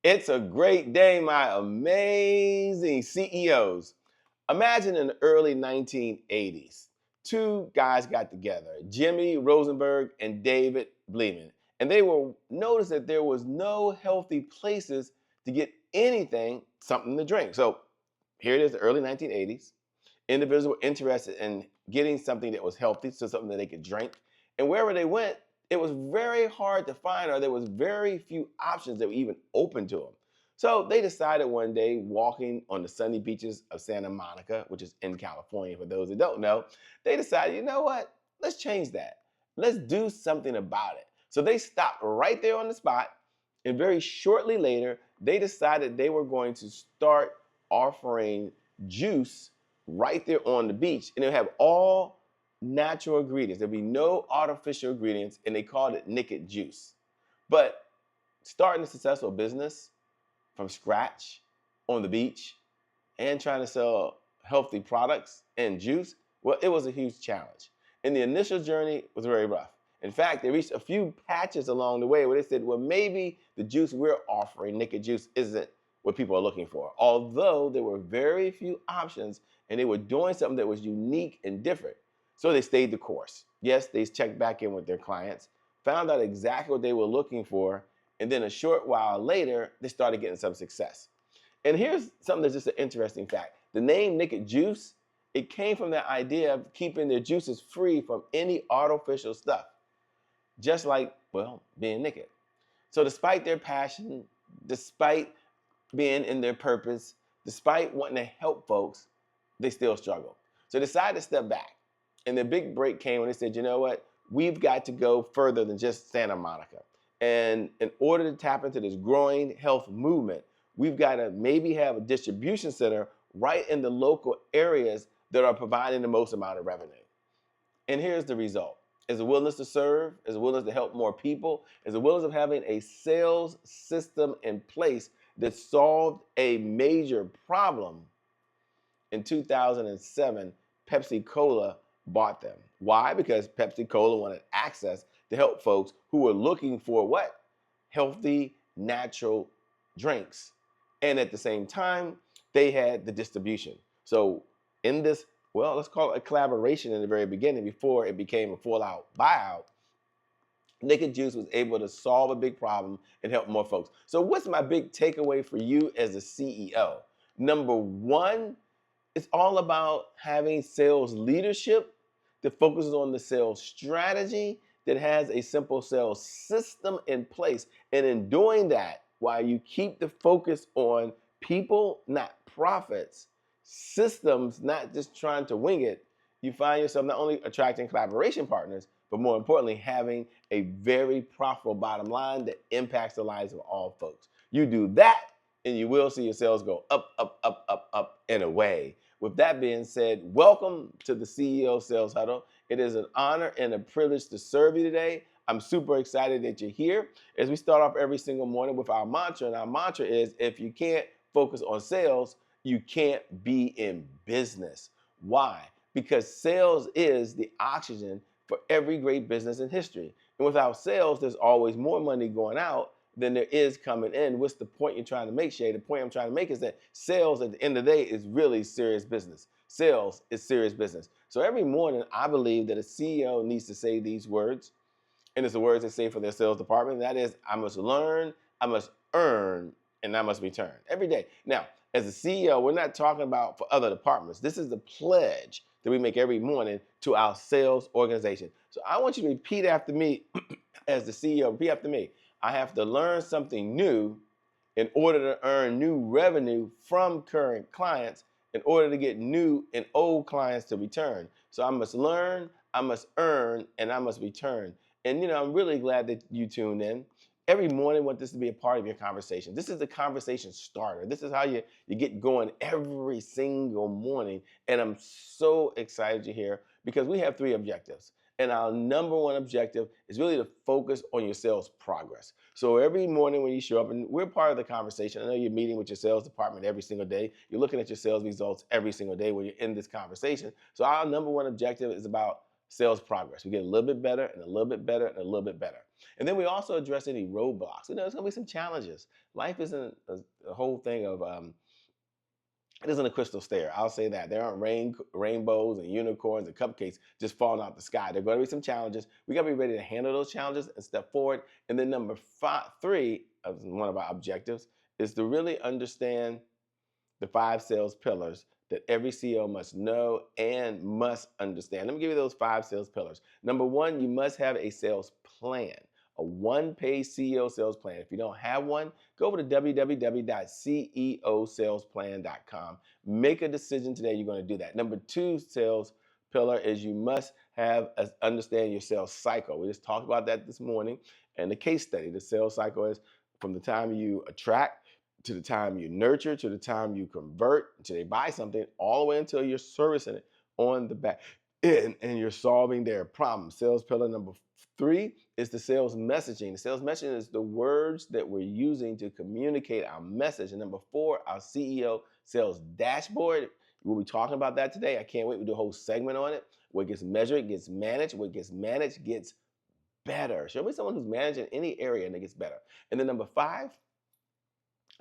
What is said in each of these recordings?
It's a great day, my amazing CEOs. Imagine in the early 1980s, two guys got together, Jimmy Rosenberg and David Bleeden, and they were noticed that there was no healthy places to get anything, something to drink. So here it is, the early 1980s. Individuals were interested in getting something that was healthy, so something that they could drink. And wherever they went, it was very hard to find, or there was very few options that were even open to them. So they decided one day, walking on the sunny beaches of Santa Monica, which is in California, for those that don't know, they decided, you know what? Let's change that. Let's do something about it. So they stopped right there on the spot. And very shortly later, they decided they were going to start offering juice right there on the beach. And they'll have all natural ingredients. There'll be no artificial ingredients, and they called it Naked Juice. But starting a successful business from scratch on the beach and trying to sell healthy products and juice, well, it was a huge challenge. And the initial journey was very rough. In fact, they reached a few patches along the way where they said, well, maybe the juice we're offering, Naked Juice, isn't what people are looking for. Although there were very few options and they were doing something that was unique and different. So they stayed the course. Yes, they checked back in with their clients, found out exactly what they were looking for, and then a short while later, they started getting some success. And here's something that's just an interesting fact. The name Naked Juice, it came from the idea of keeping their juices free from any artificial stuff, just like, well, being naked. So despite their passion, despite being in their purpose, despite wanting to help folks, they still struggle. So they decided to step back. And the big break came when they said, you know what? We've got to go further than just Santa Monica. And in order to tap into this growing health movement, we've got to maybe have a distribution center right in the local areas that are providing the most amount of revenue. And here's the result. Is a willingness to serve, is a willingness to help more people, is a willingness of having a sales system in place that solved a major problem. In 2007, Pepsi Cola bought them. Why? Because Pepsi Cola wanted access to help folks who were looking for what? Healthy, natural drinks. And at the same time, they had the distribution. So in this, well, let's call it a collaboration in the very beginning before it became a full-out buyout, Naked Juice was able to solve a big problem and help more folks. So what's my big takeaway for you as a CEO? Number one, it's all about having sales leadership that focuses on the sales strategy, that has a simple sales system in place. And in doing that, while you keep the focus on people, not profits, systems, not just trying to wing it, you find yourself not only attracting collaboration partners, but more importantly, having a very profitable bottom line that impacts the lives of all folks. You do that, and you will see your sales go up, up, up, up, up, and away. With that being said, welcome to the CEO Sales Huddle. It is an honor and a privilege to serve you today. I'm super excited that you're here as we start off every single morning with our mantra. And our mantra is, if you can't focus on sales, you can't be in business. Why? Because sales is the oxygen for every great business in history. And without sales, there's always more money going out than there is coming in. What's the point you're trying to make, Shay? The point I'm trying to make is that sales at the end of the day is really serious business. Sales is serious business. So every morning, I believe that a CEO needs to say these words, and it's the words they say for their sales department. That is, I must learn, I must earn, and I must return every day. Now, as a CEO, we're not talking about for other departments. This is the pledge that we make every morning to our sales organization. So I want you to repeat after me as the CEO. Repeat after me. I have to learn something new in order to earn new revenue from current clients in order to get new and old clients to return. So I must learn, I must earn, and I must return. And I'm really glad that you tuned in. Every morning, I want this to be a part of your conversation. This is the conversation starter. This is how you get going every single morning. And I'm so excited you're here because we have three objectives. And our number one objective is really to focus on your sales progress. So every morning when you show up, and we're part of the conversation, I know you're meeting with your sales department every single day. You're looking at your sales results every single day when you're in this conversation. So our number one objective is about sales progress. We get a little bit better and a little bit better and a little bit better. And then we also address any roadblocks. There's going to be some challenges. Life isn't a whole thing of it isn't a crystal stair. I'll say that. There aren't rainbows and unicorns and cupcakes just falling out the sky. There are going to be some challenges. We got to be ready to handle those challenges and step forward. And then number three, one of our objectives, is to really understand the 5 sales pillars that every CEO must know and must understand. Let me give you those 5 sales pillars. Number 1, you must have a sales plan, a one-page CEO sales plan. If you don't have one, go over to www.ceosalesplan.com. Make a decision today you're going to do that. Number 2 sales pillar is you must understand your sales cycle. We just talked about that this morning. And the case study, the sales cycle is from the time you attract to the time you nurture, to the time you convert, until they buy something, all the way until you're servicing it on the back end and you're solving their problem. Sales pillar number 3 is the sales messaging. The sales messaging is the words that we're using to communicate our message. And number 4, our CEO sales dashboard. We'll be talking about that today. I can't wait to do a whole segment on it. What gets measured gets managed. What gets managed gets better. Show me someone who's managing any area and it gets better. And then number 5,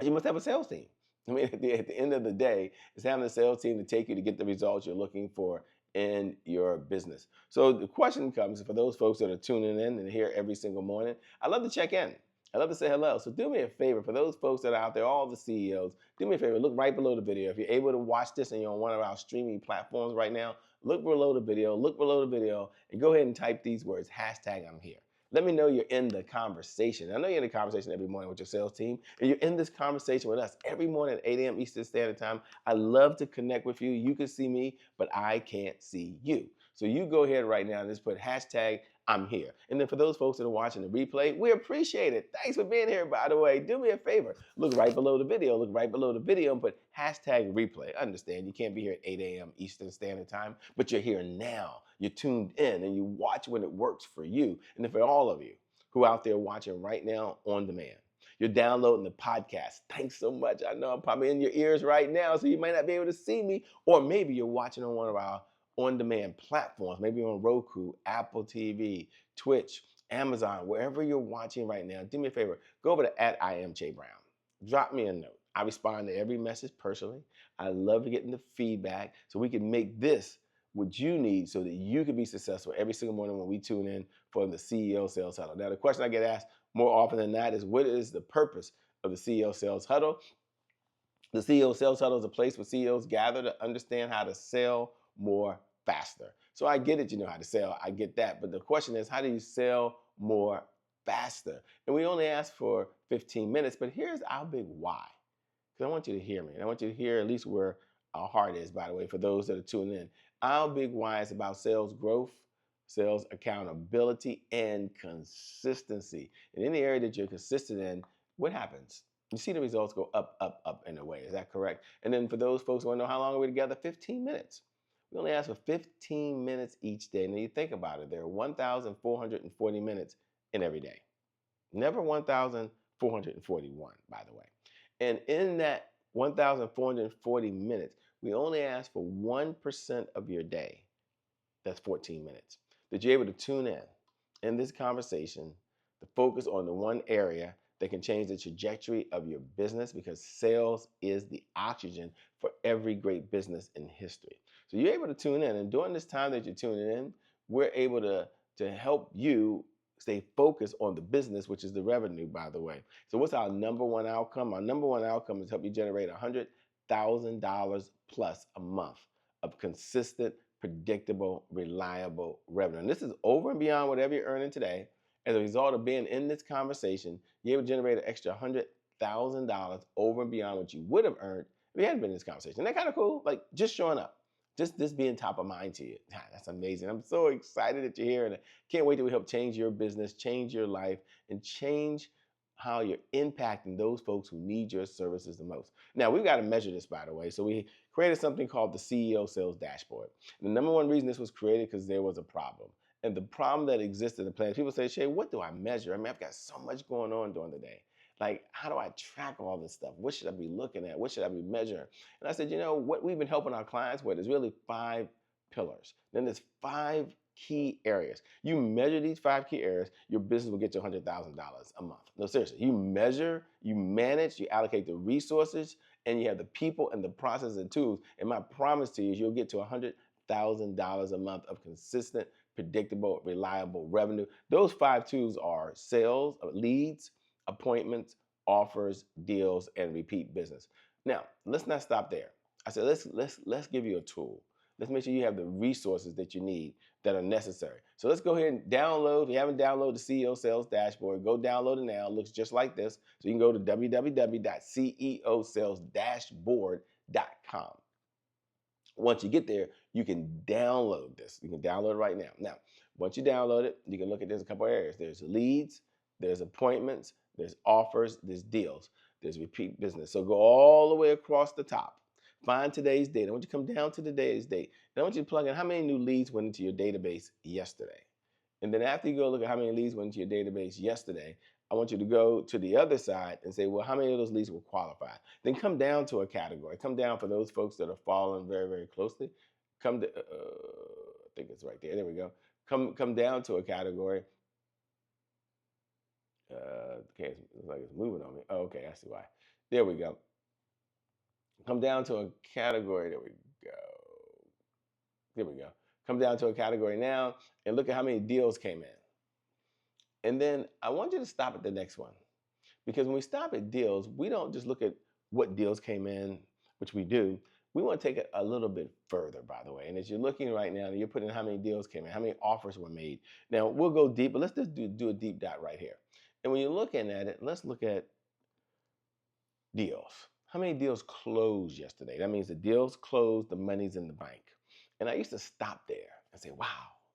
you must have a sales team. I mean, at the end of the day, it's having a sales team to take you to get the results you're looking for in your business. So the question comes for those folks that are tuning in and here every single morning. I love to check in. I love to say hello. So do me a favor, for those folks that are out there, all the CEOs, do me a favor, look right below the video. If you're able to watch this and you're on one of our streaming platforms right now, look below the video, and go ahead and type these words, #I'm here. Let me know you're in the conversation. I know you're in the conversation every morning with your sales team, and you're in this conversation with us every morning at 8 a.m. Eastern Standard Time. I love to connect with you. You can see me, but I can't see you. So you go ahead right now and just put #I'm here. And then for those folks that are watching the replay, we appreciate it. Thanks for being here, by the way. Do me a favor. Look right below the video. And put #replay. I understand you can't be here at 8 a.m. Eastern Standard Time, but you're here now. You're tuned in and you watch when it works for you. And then for all of you who are out there watching right now on demand, you're downloading the podcast. Thanks so much. I know I'm probably in your ears right now, so you might not be able to see me, or maybe you're watching on one of our on-demand platforms, maybe on Roku, Apple TV, Twitch, Amazon, wherever you're watching right now. Do me a favor, go over to @IamJBrown. Drop me a note. I respond to every message personally. I love getting the feedback so we can make this what you need so that you can be successful every single morning when we tune in for the CEO Sales Huddle. Now, the question I get asked more often than that is, what is the purpose of the CEO Sales Huddle? The CEO Sales Huddle is a place where CEOs gather to understand how to sell more faster. So I get it, you know how to sell. I get that. But the question is, how do you sell more faster? And we only ask for 15 minutes, but here's our big why. Because I want you to hear me. And I want you to hear at least where our heart is, by the way, for those that are tuning in. Our big why is about sales growth, sales accountability, and consistency. In any area that you're consistent in, what happens? You see the results go up, up, up in a way. Is that correct? And then for those folks who want to know how long are we together, 15 minutes. We only ask for 15 minutes each day. And then you think about it, there are 1,440 minutes in every day. Never 1,441, by the way. And in that 1,440 minutes, we only ask for 1% of your day. That's 14 minutes. That you're able to tune in this conversation, to focus on the one area that can change the trajectory of your business, because sales is the oxygen for every great business in history. So you're able to tune in, and during this time that you're tuning in, we're able to help you stay focused on the business, which is the revenue, by the way. So what's our number one outcome? Our number one outcome is help you generate $100,000 plus a month of consistent, predictable, reliable revenue. And this is over and beyond whatever you're earning today. As a result of being in this conversation, you're able to generate an extra $100,000 over and beyond what you would have earned if you hadn't been in this conversation. Isn't that kind of cool? Like, just showing up. Just this being top of mind to you. That's amazing. I'm so excited that you're here, and I can't wait till we help change your business, change your life, and change how you're impacting those folks who need your services the most. Now, we've got to measure this, by the way. So we created something called the CEO Sales Dashboard. And the number one reason this was created because there was a problem. And the problem that existed in the plan, people say, Shay, what do I measure? I mean, I've got so much going on during the day. Like, how do I track all this stuff? What should I be looking at? What should I be measuring? And I said, you know, what we've been helping our clients with is really 5 pillars. Then there's 5 key areas. You measure these 5 key areas, your business will get you $100,000 a month. No, seriously, you measure, you manage, you allocate the resources, and you have the people and the process and tools. And my promise to you is you'll get to $100,000 a month of consistent, predictable, reliable revenue. Those 5 tools are sales, leads, appointments, offers, deals, and repeat business. Now, let's not stop there. I said let's give you a tool. Let's make sure you have the resources that you need that are necessary. So let's go ahead and download. If you haven't downloaded the CEO Sales Dashboard, go download it now. It looks just like this. So you can go to www.ceosalesdashboard.com. Once you get there, you can download this. You can download it right now. Now, once you download it, you can look at there's a couple areas. There's leads, there's appointments, there's offers, there's deals, there's repeat business. So go all the way across the top. Find today's date. I want you to come down to today's date. And I want you to plug in how many new leads went into your database yesterday. And then after you go look at how many leads went into your database yesterday, I want you to go to the other side and say, well, how many of those leads were qualified? Then come down to a category. Come down for those folks that are following very, very closely. Come to, I think it's right there. There we go. Come down to a category. Okay, it's like it's moving on me. Oh, okay, I see why. There we go. Come down to a category. There we go. There we go. Come down to a category now and look at how many deals came in. And then I want you to stop at the next one. Because when we stop at deals, we don't just look at what deals came in, which we do. We want to take it a little bit further, by the way. And as you're looking right now, you're putting how many deals came in, how many offers were made. Now, we'll go deep, but let's just do a deep dive right here. And when you're looking at it, let's look at deals. How many deals closed yesterday? That means the deals closed, the money's in the bank. And I used to stop there and say, wow,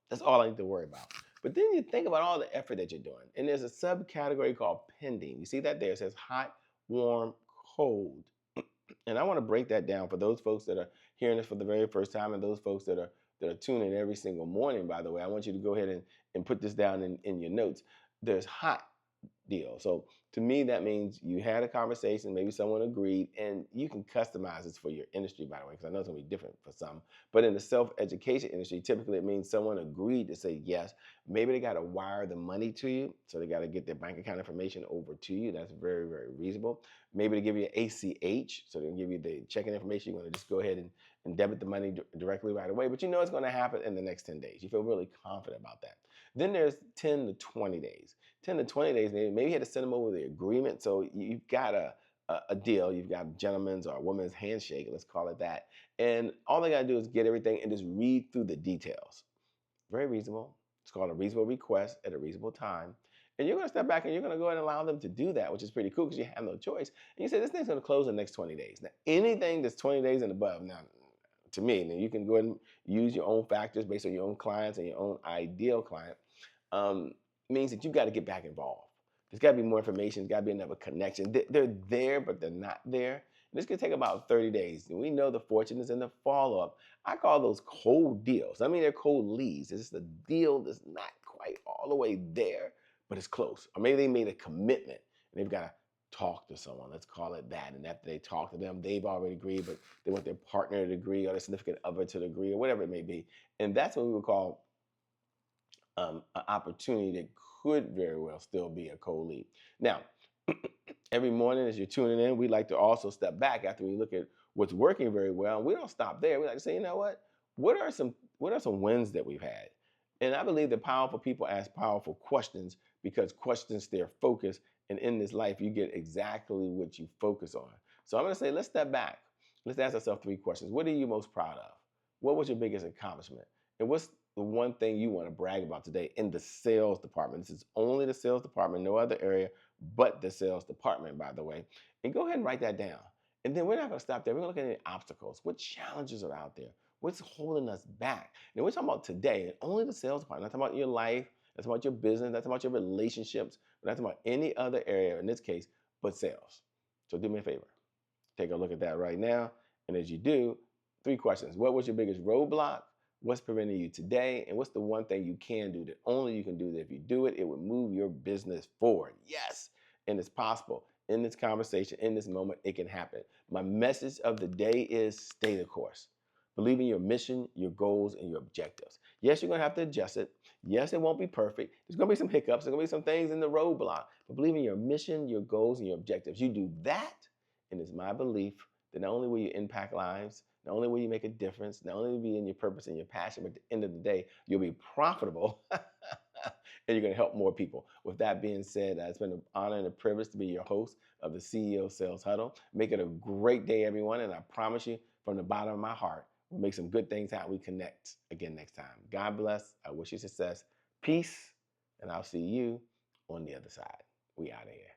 that's all I need to worry about. But then you think about all the effort that you're doing. And there's a subcategory called pending. You see that there? It says hot, warm, cold. And I want to break that down for those folks that are hearing this for the very first time and those folks that are tuning in every single morning, by the way. I want you to go ahead and put this down in your notes. There's hot deal. So to me, that means you had a conversation, maybe someone agreed, and you can customize this for your industry, by the way, because I know it's going to be different for some. But in the self-education industry, typically it means someone agreed to say yes. Maybe they got to wire the money to you, so they got to get their bank account information over to you. That's very, very reasonable. Maybe they give you an ACH, so they'll give you the checking information. You're going to just go ahead and debit the money directly right away. But you know it's going to happen in the next 10 days. You feel really confident about that. Then there's 10 to 20 days. 10 to 20 days, maybe you had to send them over the agreement. So you've got a deal. You've got a gentleman's or a woman's handshake, let's call it that. And all they got to do is get everything and just read through the details. Very reasonable. It's called a reasonable request at a reasonable time. And you're going to step back and you're going to go ahead and allow them to do that, which is pretty cool because you have no choice. And you say, this thing's going to close in the next 20 days. Now, anything that's 20 days and above, now, to me, now you can go ahead and use your own factors based on your own clients and your own ideal client. Means that you've got to get back involved. There's got to be more information. There's got to be another connection. They're there, but they're not there. And this could take about 30 days. And we know the fortune is in the follow-up. I call those cold deals. I mean, they're cold leads. It's just a deal that's not quite all the way there, but it's close. Or maybe they made a commitment and they've got to talk to someone. Let's call it that. And after they talk to them, they've already agreed, but they want their partner to agree or their significant other to agree or whatever it may be. And that's what we would call an opportunity that could very well still be a cold lead. Now, every morning as you're tuning in, we like to also step back after we look at what's working very well. And we don't stop there. We like to say, you know what? What are some wins that we've had? And I believe that powerful people ask powerful questions because questions steer focus. And in this life, you get exactly what you focus on. So I'm going to say, let's step back. Let's ask ourselves 3 questions. What are you most proud of? What was your biggest accomplishment? And what's the one thing you want to brag about today in the sales department? This is only the sales department, no other area but the sales department, by the way. And go ahead and write that down. And then we're not going to stop there. We're going to look at any obstacles. What challenges are out there? What's holding us back? And we're talking about today, and only the sales department. Not talking about your life, not talking about your business, not talking about your relationships, not talking about any other area, in this case, but sales. So do me a favor. Take a look at that right now. And as you do, 3 questions. What was your biggest roadblock? What's preventing you today? And what's the one thing you can do that only you can do that if you do it, it would move your business forward? Yes, and it's possible. In this conversation, in this moment, it can happen. My message of the day is stay the course. Believe in your mission, your goals, and your objectives. Yes, you're going to have to adjust it. Yes, it won't be perfect. There's going to be some hiccups. There's going to be some things in the roadblock. But believe in your mission, your goals, and your objectives. You do that, and it's my belief that not only will you impact lives, not only will you make a difference, not only will you be in your purpose and your passion, but at the end of the day, you'll be profitable and you're going to help more people. With that being said, it's been an honor and a privilege to be your host of the CEO Sales Huddle. Make it a great day, everyone, and I promise you from the bottom of my heart, we'll make some good things happen. We connect again next time. God bless. I wish you success, peace, and I'll see you on the other side. We out of here.